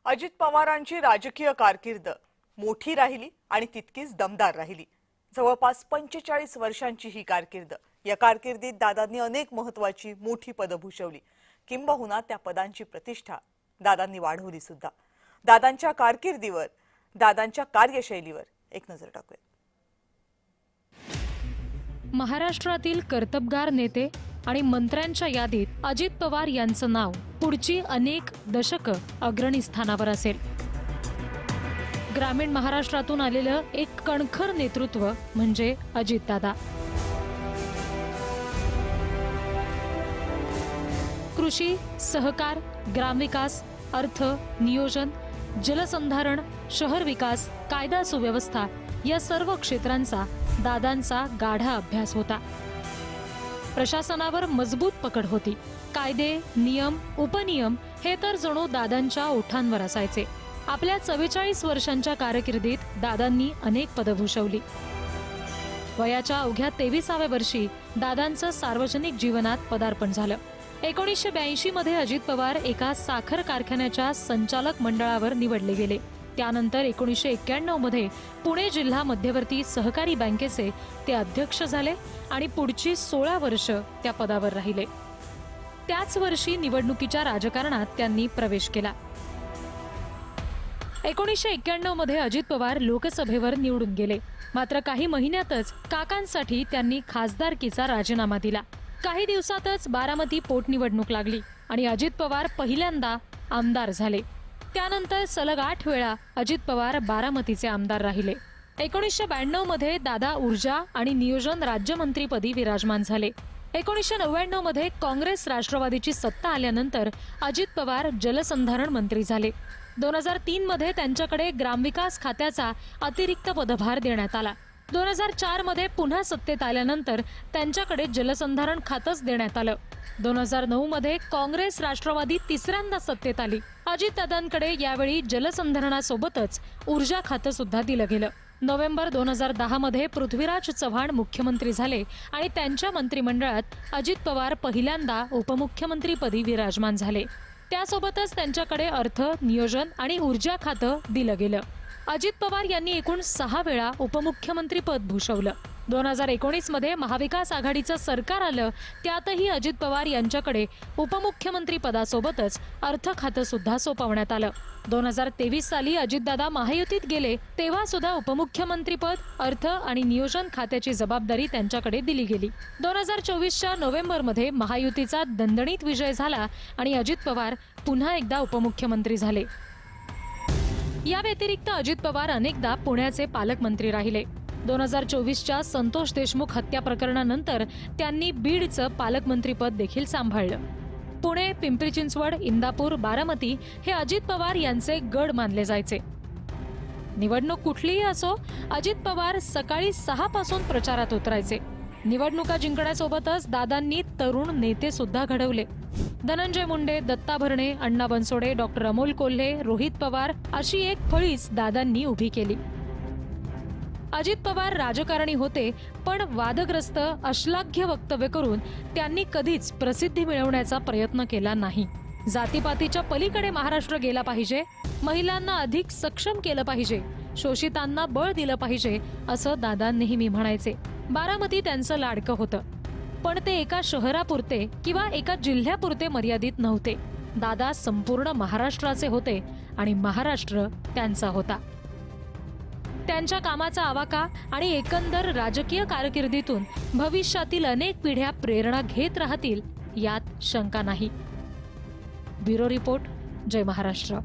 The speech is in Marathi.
अजित पवारांची राजकीय कारकीर्द मोठी राहिली आणि तितकीच दमदार राहिली। जवळपास 45 वर्षांची ही कारकीर्द। या कारकिर्दीत दादांनी अनेक महत्त्वाची मोठी पदं भूषवली। किंबहुना त्या पदांची प्रतिष्ठा दादांनी वाढवली सुद्धा। दादांच्या कारकिर्दीवर, दादांच्या कार्यशैलीवर एक नजर टाकूया। महाराष्ट्रातील कर्तबगार नेते आणि मंत्र्यांच्या यादीत अजित पवार यांचं नाव पुढची अनेक दशकं अग्रणी स्थानावर असेल। ग्रामीण महाराष्ट्रातून आलेलं एक कणखर नेतृत्व म्हणजे अजितदादा। कृषी, सहकार, ग्रामविकास, अर्थ, नियोजन, जलसंधारण, शहर विकास, कायदा सुव्यवस्था या सर्व क्षेत्रांचा दादांचा गाढा अभ्यास होता। प्रशासनावर मजबूत पकड होती। कायदे, नियम, उपनियम हे तर जणू दादांच्या ओठांवर असायचे। आपल्या 44 वर्षांच्या कारकिर्दीत दादांनी अनेक पदं भूषवली। वयाच्या अवघ्या 23व्या वर्षी दादांचं सार्वजनिक जीवनात पदार्पण झालं। 1982 मध्ये अजित पवार एका साखर कारखान्याच्या संचालक मंडळावर निवडले गेले। त्यानंतर 1991 मध्ये पुणे जिल्हा मध्यवर्ती सहकारी बँकेचे ते अध्यक्ष झाले आणि पुढची 16 वर्ष त्या पदावर राहिले। त्याच वर्षी निवडणुकीच्या राजकारणात त्यांनी प्रवेश केला। 1991 मध्ये अजित पवार लोकसभेवर निवडून गेले। मात्र काही महिन्यातच काकांसाठी त्यांनी खासदारकीचा राजीनामा दिला। काही दिवसातच बारामती पोटनिवडणूक लागली आणि अजित पवार पहिल्यांदा आमदार झाले। त्यानंतर सलग 8 वेळा अजित पवार बारामतीचे आमदार राहिले। 1992 मध्ये दादा ऊर्जा आणि नियोजन राज्यमंत्रीपदी विराजमान झाले। 1999 मध्ये काँग्रेस राष्ट्रवादीची सत्ता आल्यानंतर अजित पवार जलसंधारण मंत्री झाले। 2003 मध्ये त्यांच्याकडे ग्रामविकास खात्याचा अतिरिक्त पदभार देण्यात आला। 2004 मध्ये पुन्हा सत्तेत आल्यानंतर त्यांच्याकडे जलसंधारण खातंच देण्यात आलं। 2009 मध्ये काँग्रेस राष्ट्रवादी तिसऱ्यांदा सत्तेत आली। अजितदादांकडे यावेळी जलसंधारणासोबतच ऊर्जा खातं सुद्धा दिलं गेलं। नोव्हेंबर 2010 मध्ये पृथ्वीराज चव्हाण मुख्यमंत्री झाले आणि त्यांच्या मंत्रिमंडळात अजित पवार पहिल्यांदा उपमुख्यमंत्रीपदी विराजमान झाले। त्यासोबतच त्यांच्याकडे अर्थ, नियोजन आणि ऊर्जा खातं दिलं गेलं। अजित पवार यांनी एकूण 6 वेळा उपमुख्यमंत्री पद भूषवलं। 2019 मध्ये महाविकास आघाडीचं सरकार आलं, त्यातही अजित पवार यांच्याकडे उपमुख्यमंत्री पदासोबतच अर्थ खातं सुद्धा सोपवण्यात आलं। 2023 साली अजितदादा महायुतीत गेले, तेव्हा सुद्धा उपमुख्यमंत्री पद, अर्थ आणि नियोजन खात्याची जबाबदारी त्यांच्याकडे दिली गेली। 2024च्या नोव्हेंबरमध्ये महायुतीचा दणदणीत विजय झाला आणि अजित पवार पुन्हा एकदा उपमुख्यमंत्री झाले। या व्यतिरिक्त अजित पवार अनेकदा पुण्याचे पालकमंत्री राहिले। 2024च्या संतोष देशमुख हत्या प्रकरणानंतर त्यांनी बीडचं पालकमंत्रीपद देखील सांभाळलं। पुणे, पिंपरी चिंचवड, इंदापूर, बारामती हे अजित पवार यांचे गड मानले जायचे। निवडणूक कुठलीही असो, अजित पवार सकाळी 6 पासून प्रचारात उतरायचे। निवडणुका जिंकण्यासोबतच दादांनी तरुण नेते सुद्धा घडवले। धनंजय मुंडे, दत्ता भरणे, अण्णा बनसोडे, डॉक्टर अमोल कोल्हे, रोहित पवार अशी एक फळीच दादांनी उभी केली। अजित पवार राजकारणी होते, पण वादग्रस्त, अश्लाघ्य वक्तव्य करून त्यांनी कधीच प्रसिद्धी मिळवण्याचा प्रयत्न केला नाही। जातीपातीच्या पलीकडे महाराष्ट्र गेला पाहिजे, महिलांना अधिक सक्षम केलं पाहिजे, शोषितांना बळ दिलं पाहिजे असं दादा नेहमी म्हणायचे। बारामती त्यांचं लाडकं होतं, पण ते एका शहरापुरते किंवा एका जिल्ह्यापुरते मर्यादित नव्हते। दादा संपूर्ण महाराष्ट्राचे होते आणि महाराष्ट्र त्यांचा होता। त्यांच्या कामाचा आवाका आणि एकंदर राजकीय कारकिर्दीतून भविष्यातील अनेक पिढ्या प्रेरणा घेत राहतील यात शंका नाही। ब्युरो रिपोर्ट, जय महाराष्ट्र।